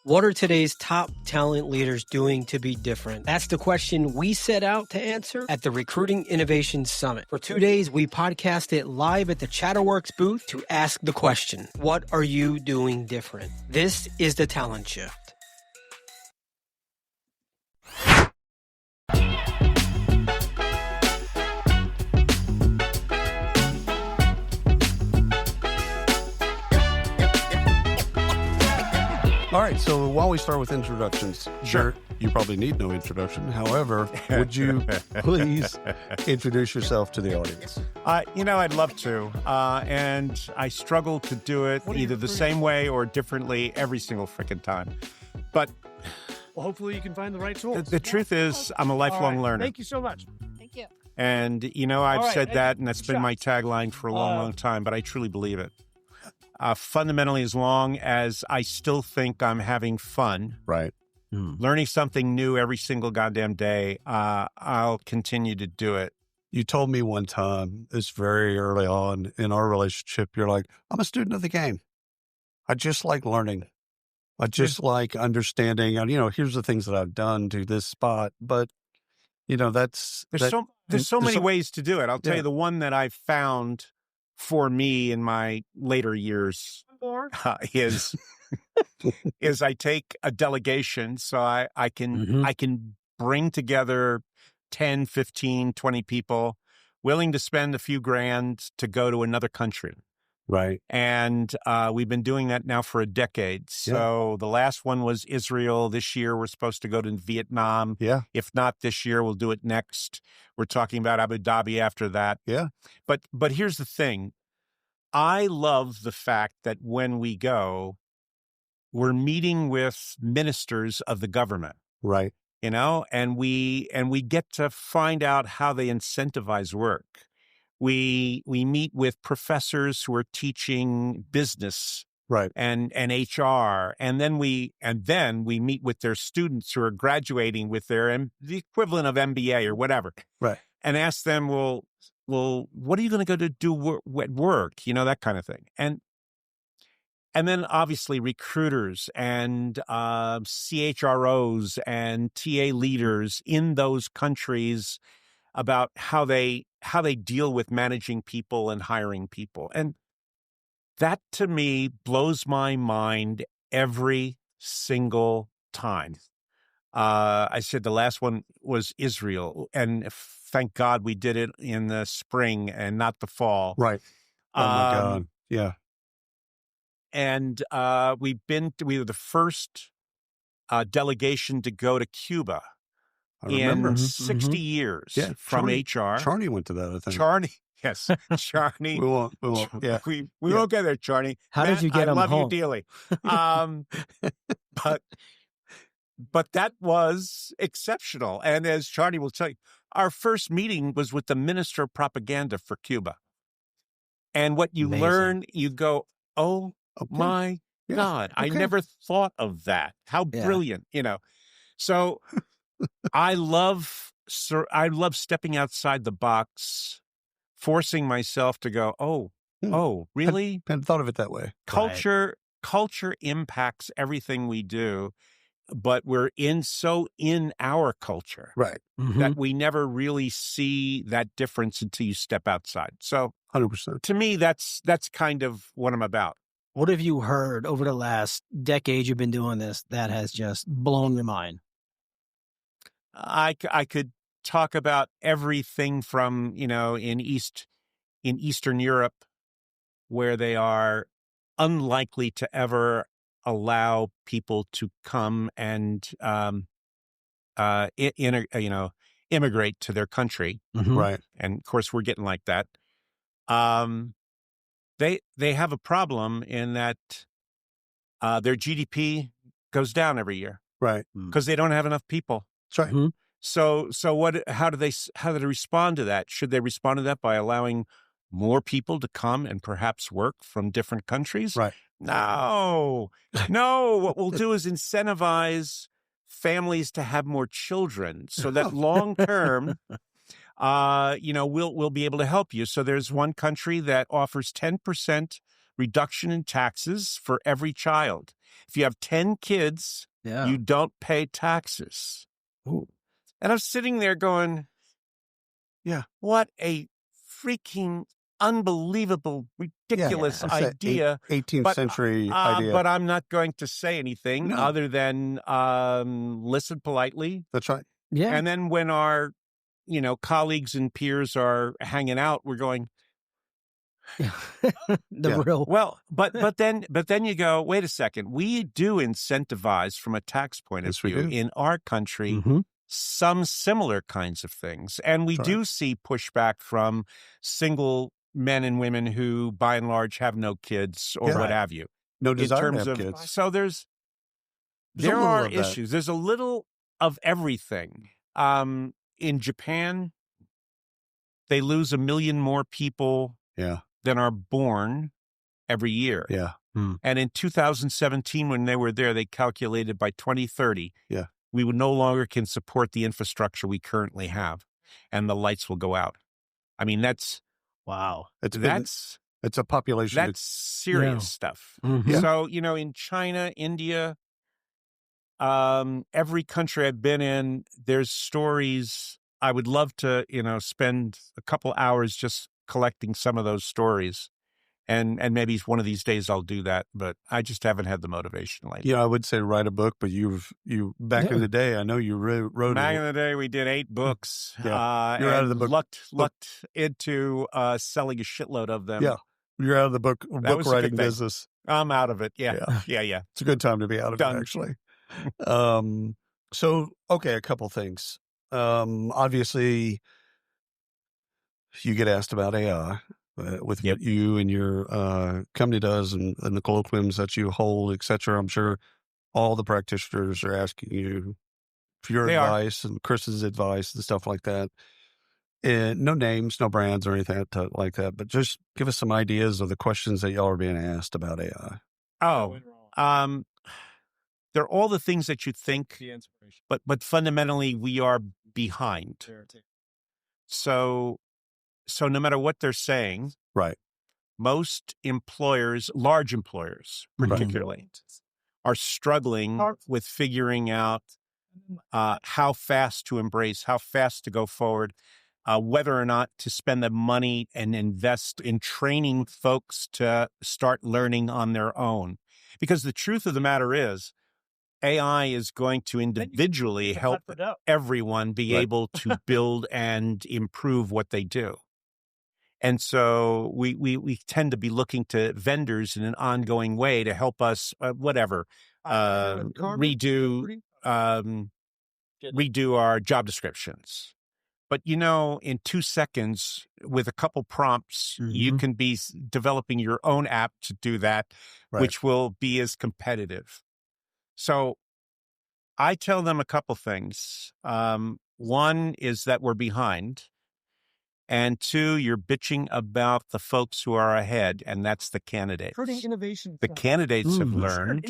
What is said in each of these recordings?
What are today's top talent leaders doing to be different? That's the question we set out to answer at the Recruiting Innovation Summit. For 2 days, we podcasted live at the ChatterWorks booth to ask the question, what are you doing different? This is the Talent Shift. All right, so while we start with introductions, Sure. you probably need no introduction. However, would you please introduce yourself to the audience? I'd love to. And I struggle to do it either the same way or differently every single freaking time. But Well, hopefully you can find the right tools. the truth is, I'm a lifelong All right. learner. Thank you so much. Thank you. And, I've All right, said hey, that, and that's been my tagline for a long, long time, but I truly believe it. Fundamentally, as long as I still think I'm having fun, Right. learning something new every single goddamn day, I'll continue to do it. You told me one time, it's very early on in our relationship, you're like, I'm a student of the game. I just like learning. I just like understanding, and, here's the things that I've done to this spot. But, There's so many ways to do it. I'll tell you the one that I've found for me in my later years is I take a delegation, so I can bring together 10, 15, 20 people willing to spend a few grand to go to another country. Right. And we've been doing that now for a decade. So the last one was Israel. This year, we're supposed to go to Vietnam. Yeah. If not this year, we'll do it next. We're talking about Abu Dhabi after that. Yeah. But here's the thing. I love the fact that when we go, we're meeting with ministers of the government. Right. And we get to find out how they incentivize work. We meet with professors who are teaching business, Right. and HR, and then we meet with their students who are graduating with the equivalent of MBA or whatever, Right. and ask them, well, what are you going to go to do at work? That kind of thing, and then obviously recruiters and CHROs and TA leaders in those countries about how they deal with managing people and hiring people. And that to me blows my mind every single time. I said the last one was Israel, and thank God we did it in the spring and not the fall. Right. Oh my God. Yeah. And we were the first delegation to go to Cuba. I remember. In 60 years from HR. Charney went to that, I think. Charney, yes. Charney. We won't. Yeah. We won't get there, Charney. How Matt, did you get I him love home? you dearly. But that was exceptional. And as Charney will tell you, our first meeting was with the Minister of Propaganda for Cuba. And what you learn, you go, oh my God, I never thought of that. How brilliant, So I love stepping outside the box, forcing myself to go, oh, really? Hadn't thought of it that way. Culture impacts everything we do, but we're in our culture, Right. that we never really see that difference until you step outside. So 100%. to me, that's kind of what I'm about. What have you heard over the last decade you've been doing this that has just blown your mind? I could talk about everything from, in Eastern Europe, where they are unlikely to ever allow people to come and, immigrate to their country. Right. And of course, we're getting like that. They have a problem in that their GDP goes down every year. Right. Because they don't have enough people. That's right. So how do they respond to that? Should they respond to that by allowing more people to come and perhaps work from different countries? Right. No. What we'll do is incentivize families to have more children so that long term, we'll be able to help you. So there's one country that offers 10% reduction in taxes for every child. If you have 10 kids, you don't pay taxes. Ooh. And I'm sitting there going, Yeah. what a freaking unbelievable, ridiculous idea. 18th century idea. But I'm not going to say anything other than listen politely. That's right. Yeah. And then when our, colleagues and peers are hanging out, we're going, real. Well, but then you go, wait a second. We do incentivize from a tax point of view in our country some similar kinds of things. And we do see pushback from single men and women who, by and large, have no kids or what have you. No desire in terms to have of, kids. So there are issues. There's a little of everything. In Japan, they lose 1 million more people than are born every year. Yeah. And in 2017, when they were there, they calculated by 2030, we would no longer can support the infrastructure we currently have, and the lights will go out. I mean, that's wow. It's a population. That's serious stuff. So, in China, India, every country I've been in, there's stories. I would love to, spend a couple hours just collecting some of those stories. And maybe one of these days I'll do that, but I just haven't had the motivation lately. I would say write a book, but you back in the day, I know you wrote. Back in the day, we did 8 books. You're out of the book. Lucked into selling a shitload of them. Yeah, you're out of the book writing business. I'm out of it. Yeah. It's a good time to be out of it, actually. So, okay, a couple things. Obviously, you get asked about AI. With what you and your company does and the colloquiums that you hold, et cetera. I'm sure all the practitioners are asking you for your advice and Chris's advice and stuff like that. And no names, no brands or anything like that, but just give us some ideas of the questions that y'all are being asked about AI. They're all the things that you think, but fundamentally we are behind. So no matter what they're saying, most employers, large employers particularly, are struggling with figuring out how fast to embrace, how fast to go forward, whether or not to spend the money and invest in training folks to start learning on their own. Because the truth of the matter is, AI is going to individually help everyone be able to build and improve what they do. And so we tend to be looking to vendors in an ongoing way to help us, redo our job descriptions. But, in 2 seconds with a couple prompts, you can be developing your own app to do that, which will be as competitive. So I tell them a couple things. One is that we're behind. And 2, you're bitching about the folks who are ahead, and that's the candidates. The candidates have learned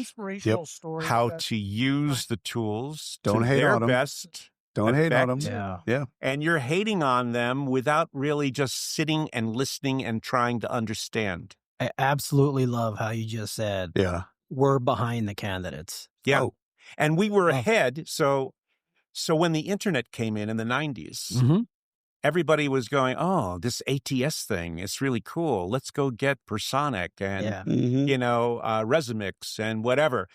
how to use the tools to their best. Don't hate on them. Yeah. And you're hating on them without really just sitting and listening and trying to understand. I absolutely love how you just said, we're behind the candidates. Yeah. And we were ahead. So when the internet came in the 90s, everybody was going, oh, this ATS thing, it's really cool. Let's go get Personic and, Resumix and whatever.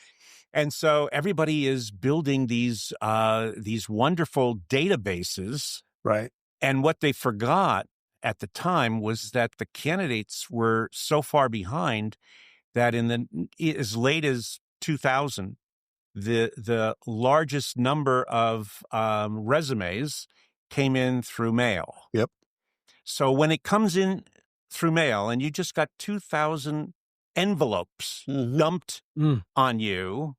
And so everybody is building these wonderful databases. Right. And what they forgot at the time was that the candidates were so far behind that as late as 2000, the largest number of resumes came in through mail. Yep. So when it comes in through mail and you just got 2,000 envelopes dumped on you,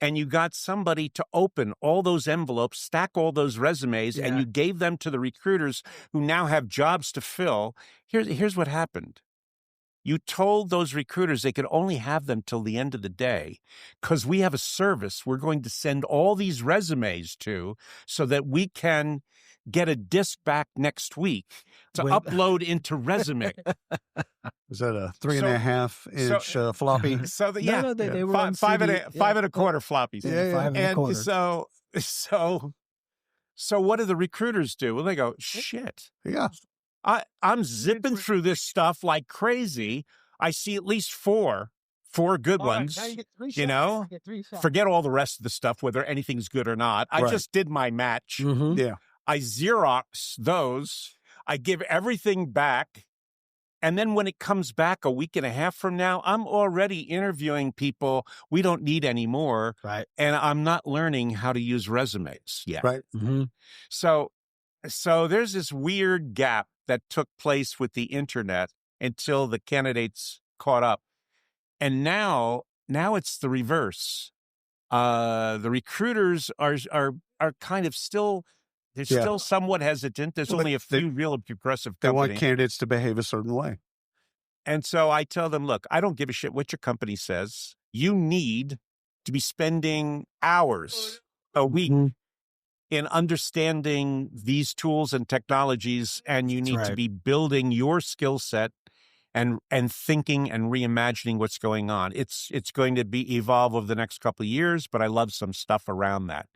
and you got somebody to open all those envelopes, stack all those resumes, and you gave them to the recruiters who now have jobs to fill, here's what happened. You told those recruiters they could only have them till the end of the day because we have a service we're going to send all these resumes to so that we can get a disc back next week to upload into Resume. Is that a 3.5 inch floppy? So they were on five CD. and a quarter floppies. Yeah, 5 and a quarter. So what do the recruiters do? Well, they go, shit. Yeah. I'm zipping through this stuff like crazy. I see at least four good ones. Now you get 3 you know, forget all the rest of the stuff, whether anything's good or not. I just did my match. Mm-hmm. Yeah. I Xerox those. I give everything back. And then when it comes back a week and a half from now, I'm already interviewing people we don't need anymore. Right. And I'm not learning how to use resumes yet. Right. Mm-hmm. So there's this weird gap that took place with the internet until the candidates caught up. And now it's the reverse. The recruiters are kind of still, they're still somewhat hesitant. There's only a few real progressive companies. They want candidates to behave a certain way. And so I tell them, look, I don't give a shit what your company says. You need to be spending hours a week in understanding these tools and technologies, and you need to be building your skill set and thinking and reimagining what's going on. It's going to be evolve over the next couple of years, but I love some stuff around that.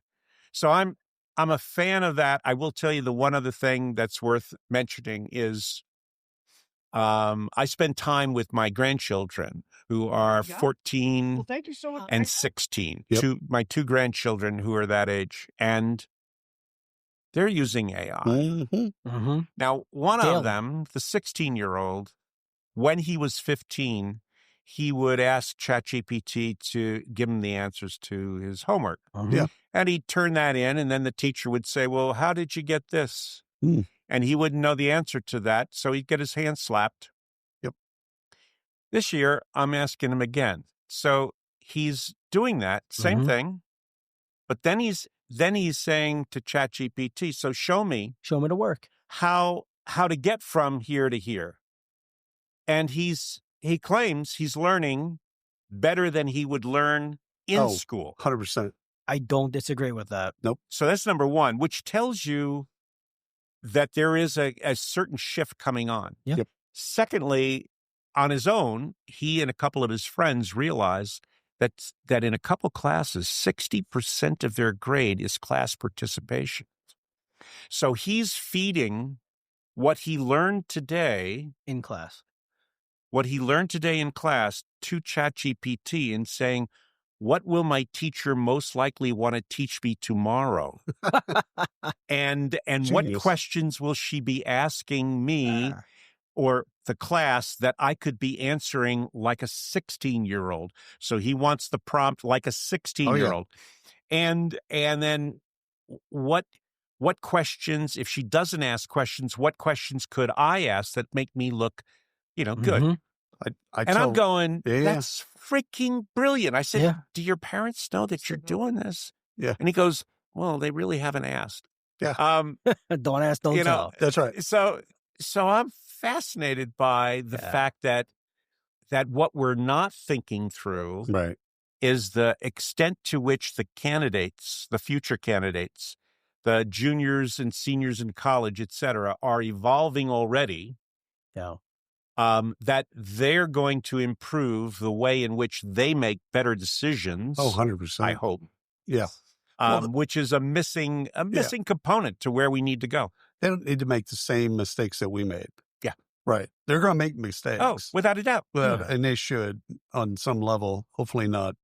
So I'm a fan of that. I will tell you the one other thing that's worth mentioning is I spend time with my grandchildren who are 14 thank you so much. and 16. Yep. My two grandchildren who are that age, and they're using AI. Mm-hmm. Mm-hmm. Now, one Daily. of them, the 16-year-old, when he was 15, he would ask ChatGPT to give him the answers to his homework. Yeah. And he'd turn that in, and then the teacher would say, well, how did you get this? And he wouldn't know the answer to that, so he'd get his hand slapped. Yep. This year, I'm asking him again. So he's doing that, same thing, but then he's saying to ChatGPT, so show me the work. how to get from here to here. And he claims he's learning better than he would learn in school. 100%. I don't disagree with that. Nope. So that's number one, which tells you that there is a certain shift coming on. Yep. Secondly, on his own, he and a couple of his friends realized that in a couple classes, 60% of their grade is class participation. So he's feeding what he learned today In class. to ChatGPT and saying, what will my teacher most likely want to teach me tomorrow? and what questions will she be asking me or the class that I could be answering like a 16-year-old? So he wants the prompt like a 16-year-old. And then what questions, if she doesn't ask questions, what questions could I ask that make me look, good? I'm going, that's freaking brilliant. I said, do your parents know that you're doing this? Yeah. And he goes, well, they really haven't asked. Yeah. Don't ask, don't tell. That's right. So I'm fascinated by the fact that what we're not thinking through is the extent to which the future candidates, the juniors and seniors in college, et cetera, are evolving already. Yeah. That they're going to improve the way in which they make better decisions. 100%. I hope. Yeah. Which is a missing component to where we need to go. They don't need to make the same mistakes that we made. Yeah. Right. They're going to make mistakes. Oh, without a doubt. And they should on some level, hopefully not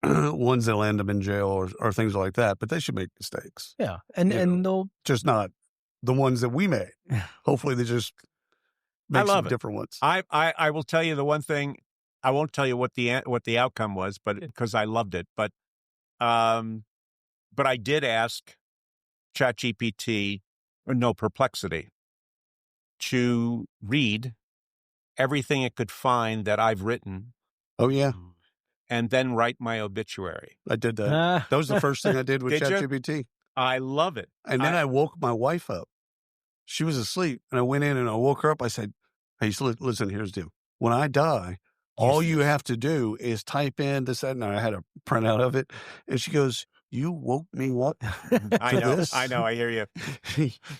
ones that'll end up in jail or things like that, but they should make mistakes. Yeah. And they'll just not the ones that we made. Hopefully they just make some different ones. I will tell you the one thing. I won't tell you what the outcome was, but because I loved it. But I did ask ChatGPT, Perplexity, to read everything it could find that I've written. Oh yeah. And then write my obituary. I did that. That was the first thing I did with ChatGPT. I love it. And then I woke my wife up. She was asleep, and I went in and I woke her up. I said, hey, listen, here's the deal. When I die, all you have to do is type in this, that, and I had a printout of it. And she goes, You woke me up I to know. this. I know. I hear you.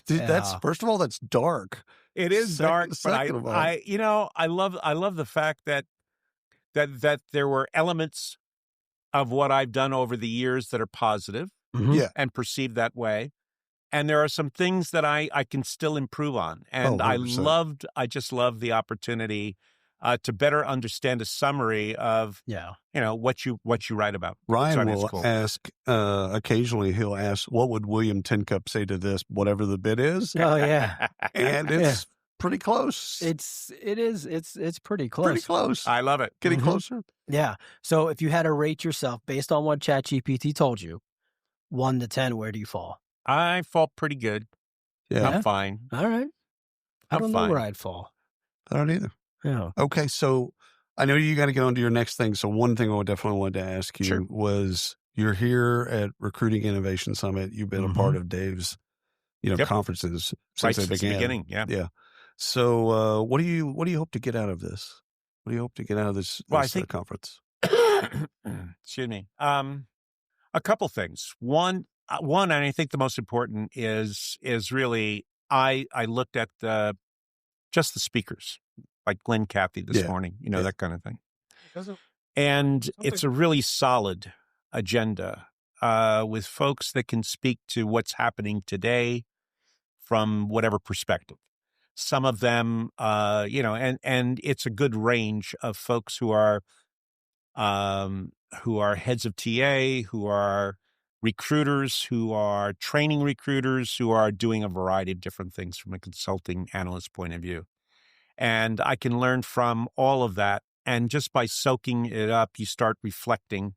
Dude, that's Yeah. first of all, that's dark. It is dark, but Second of all, I love the fact that there were elements of what I've done over the years that are positive Mhm. yeah. and perceived that way. And there are some things that I can still improve on. And 100%. I just love the opportunity to better understand a summary of, Yeah. what you write about. So, Ryan I mean, it's will cool. ask, occasionally he'll ask, what would William Tincup say to this, whatever the bit is? Oh, yeah. And it's pretty close. It's pretty close. pretty close. I love it. Getting Mhm. closer. Yeah. So if you had to rate yourself based on what ChatGPT told you, 1 to 10, where do you fall? I fall pretty good. Yeah. I'm fine. All right. I I'm don't know where fine. I'd fall. I don't either. Yeah. Okay. So I know you got to get on to your next thing. So one thing I definitely wanted to ask you Sure. was you're here at Recruiting Innovation Summit. You've been a part of Dave's, Yep. conferences Right since they since the began. beginning. Yeah. Yeah. So what do you hope to get out of this? What do you hope to get out of this, Well, I think conference? excuse me. A couple things. One, and I think the most important is really I looked at just the speakers, like Glenn Cathy this Yeah. morning, Yeah. that kind of thing. Doesn't And Something- it's a really solid agenda with folks that can speak to what's happening today from whatever perspective. Some of them, and it's a good range of folks who are heads of TA, who are recruiters, who are training recruiters, who are doing a variety of different things from a consulting analyst point of view. And I can learn from all of that. And just by soaking it up, you start reflecting,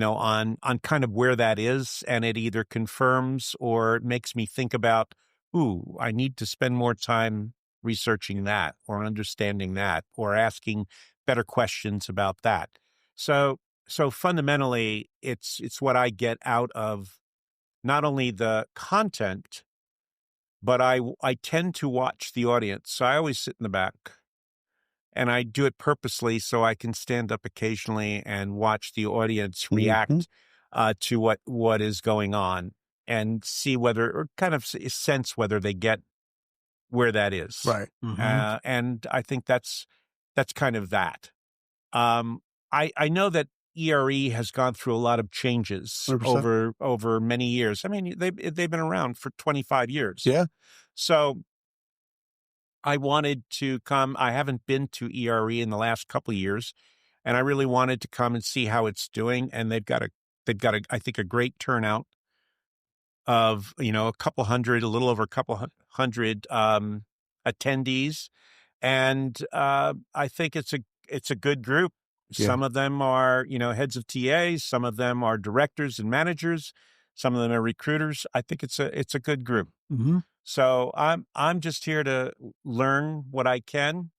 on kind of where that is. And it either confirms or it makes me think about, ooh, I need to spend more time researching that or understanding that or asking better questions about that. So fundamentally, it's what I get out of not only the content, but I tend to watch the audience. So I always sit in the back. And I do it purposely so I can stand up occasionally and watch the audience react to what is going on and see or kind of sense whether they get where that is. Right. And I think that's kind of that. I know that ERE has gone through a lot of changes 100%. over many years. I mean, they've been around for 25 years. Yeah. So I wanted to come. I haven't been to ERE in the last couple of years, and I really wanted to come and see how it's doing. And they've got I think a great turnout of a little over a couple hundred attendees, and I think it's a good group. Yeah. Some of them are heads of TAs, some of them are directors and managers, some of them are recruiters. I think it's a good group. Mm-hmm. So I'm just here to learn what I can,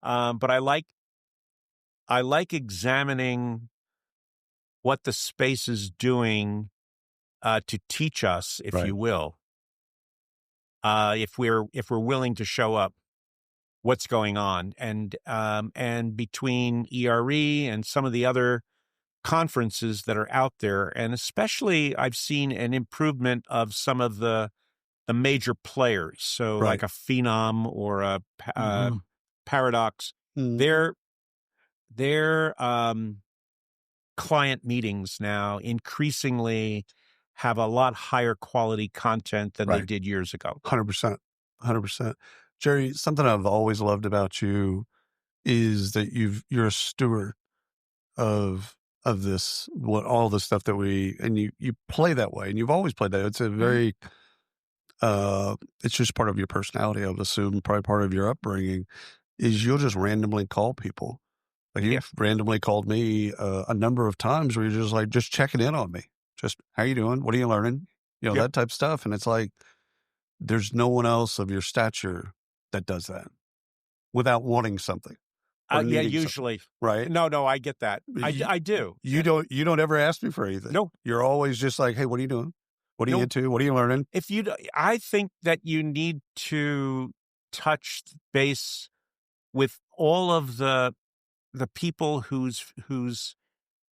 but I like examining what the space is doing to teach us, if Right. you will, if we're willing to show up, what's going on, and between ERE and some of the other conferences that are out there, and especially I've seen an improvement of some of the major players. So Right. like a Phenom or a Paradox, Mhm. their client meetings now increasingly have a lot higher quality content than they Right. did years ago. 100%. 100%. Gerry, something I've always loved about you is that you're a steward of this, all the stuff that you play that way, and you've always played that. It's a very, it's just part of your personality, I would assume, probably part of your upbringing, is you'll just randomly call people. Like you've randomly called me a number of times where you're just like, just checking in on me. Just, how you doing? What are you learning? Yep. That type of stuff. And it's like, there's no one else of your stature that does that without wanting something. or Yeah, needing something, usually. right? No, I get that. You- I do. You don't ever ask me for anything. No. You're always just like, hey, what are you doing? What are you No. into? What are you learning? I think that you need to touch base with all of the people whose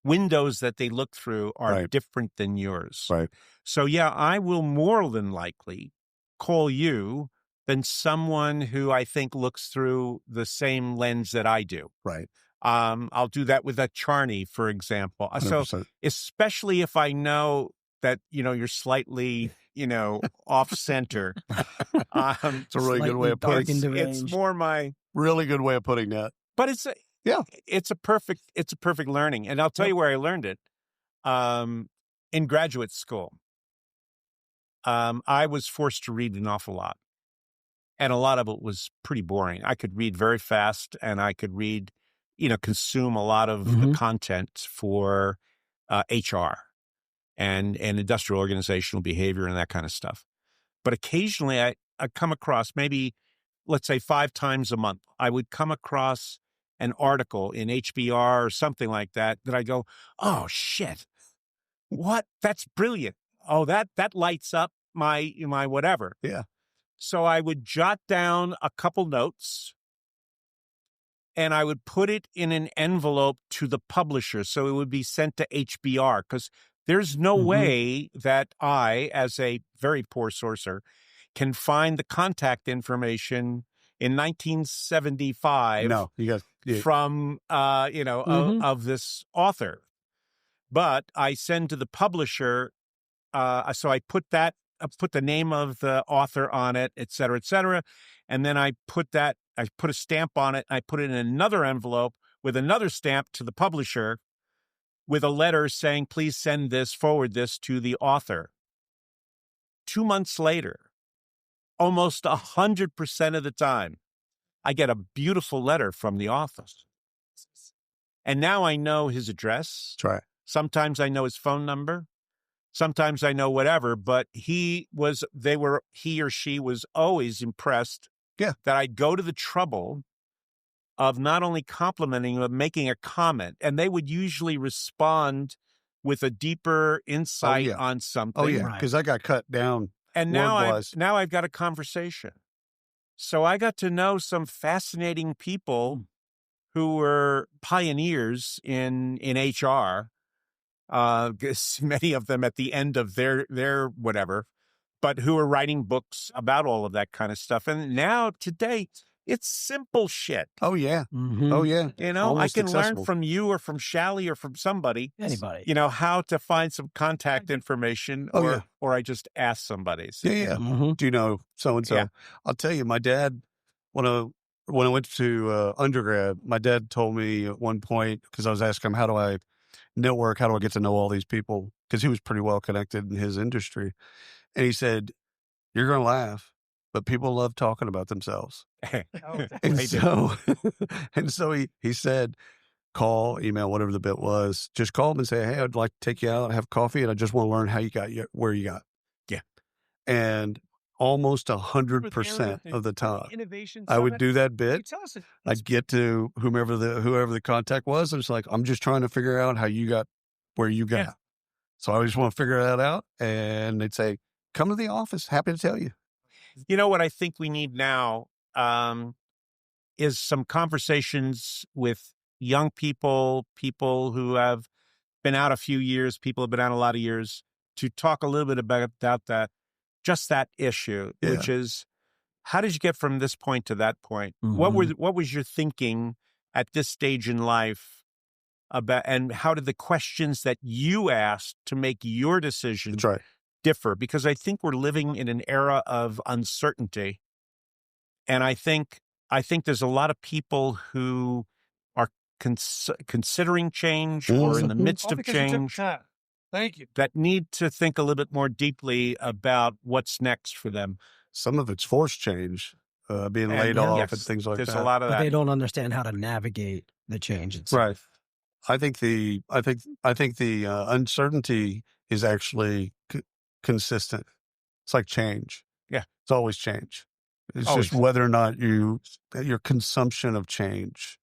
windows that they look through are Right. different than yours. Right. So yeah, I will more than likely call you than someone who I think looks through the same lens that I do. Right. I'll do that with a Charney, for example. So 100%. especially if I know that, you're slightly, off center. It's a really good way of Slightly putting dark in the It's range. more my, really good way of putting that. but Yeah. it's a perfect learning. And I'll tell you where I learned it. In graduate school, I was forced to read an awful lot. And a lot of it was pretty boring. I could read very fast, and I could read, consume a lot of the content for HR and industrial organizational behavior and that kind of stuff. But occasionally I come across, maybe, let's say 5 times a month, I would come across an article in HBR or something like that I go, oh, shit, what? That's brilliant. Oh, that lights up my whatever. Yeah. So I would jot down a couple notes and I would put it in an envelope to the publisher. So it would be sent to HBR, because there's no way that I, as a very poor sourcer, can find the contact information in 1975 No, you got from, of this author. But I send to the publisher. So I put the name of the author on it, et cetera, and then I put a stamp on it. I put it in another envelope with another stamp to the publisher with a letter saying, please forward this to the author. 2 months later, almost 100% of the time, I get a beautiful letter from the author. And now I know his address. That's right. Sometimes I know his phone number. Sometimes I know whatever, but he or she was always impressed that I'd go to the trouble of not only complimenting, but making a comment. And they would usually respond with a deeper insight on something. Oh, yeah, because I got cut down. And now I've got a conversation. So I got to know some fascinating people who were pioneers in HR. Many of them at the end of their whatever, but who are writing books about all of that kind of stuff. And now today, it's simple shit. Oh, yeah. Oh, yeah. I Almost can accessible. learn from you or from Shally or from somebody, Anybody. how to find some contact information, or I just ask somebody. So, Yeah. Do you know so-and-so? Yeah. I'll tell you, my dad, when I went to undergrad, my dad told me at one point, because I was asking him, how do I network? How do I get to know all these people? Because he was pretty well connected in his industry. And he said, you're going to laugh, but people love talking about themselves. And so he said, call, email, whatever the bit was, just call them and say, hey, I'd like to take you out, have coffee, and I just want to learn how you got where you got. Yeah. And almost 100% of the time, I would do that bit. I'd get to whoever the contact was. And it's like, I'm just trying to figure out how you got where you got. Yeah. So I just want to figure that out. And they'd say, come to the office. Happy to tell you. You know what I think we need now is some conversations with young people who have been out a few years, people have been out a lot of years, to talk a little bit about that. Just that issue, which is, how did you get from this point to that point? What was your thinking at this stage in life about, and how did the questions that you asked to make your decision differ? Because I think we're living in an era of uncertainty, and I think there's a lot of people who are considering change or in the midst of change. Thank you. That need to think a little bit more deeply about what's next for them. Some of it's forced change, being laid off and things like there's that. There's a lot of but that. they don't understand how to navigate the change itself. Right. I think the uncertainty is actually consistent. It's like change. Yeah. It's always change. It's Always. just whether or not your consumption of change.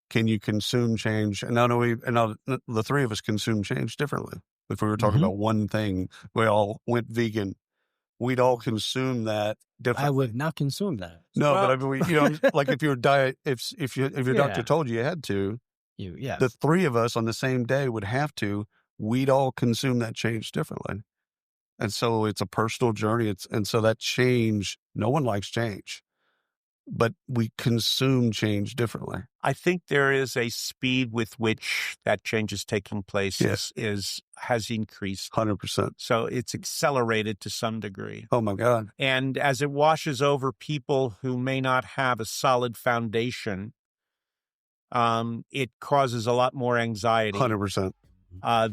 Can you consume change? And the three of us consume change differently. If we were talking about one thing, we all went vegan, we'd all consume that differently. I would not consume that. No, but I mean, like if your diet, if your doctor told you had to, The three of us on the same day would have to, we'd all consume that change differently. And so it's a personal journey. And so that change, no one likes change, but we consume change differently. I think there is a speed with which that change is taking place has increased. 100%. So it's accelerated to some degree. Oh my God. And as it washes over people who may not have a solid foundation, it causes a lot more anxiety 100%.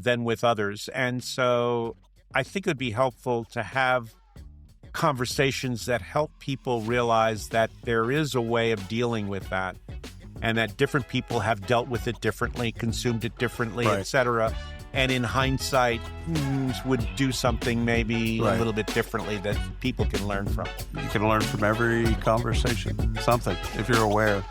Than with others. And so I think it would be helpful to have conversations that help people realize that there is a way of dealing with that, and that different people have dealt with it differently, consumed it differently, Right. etc. And in hindsight, would do something maybe Right. a little bit differently that people can learn from. You can learn from every conversation, something, if you're aware.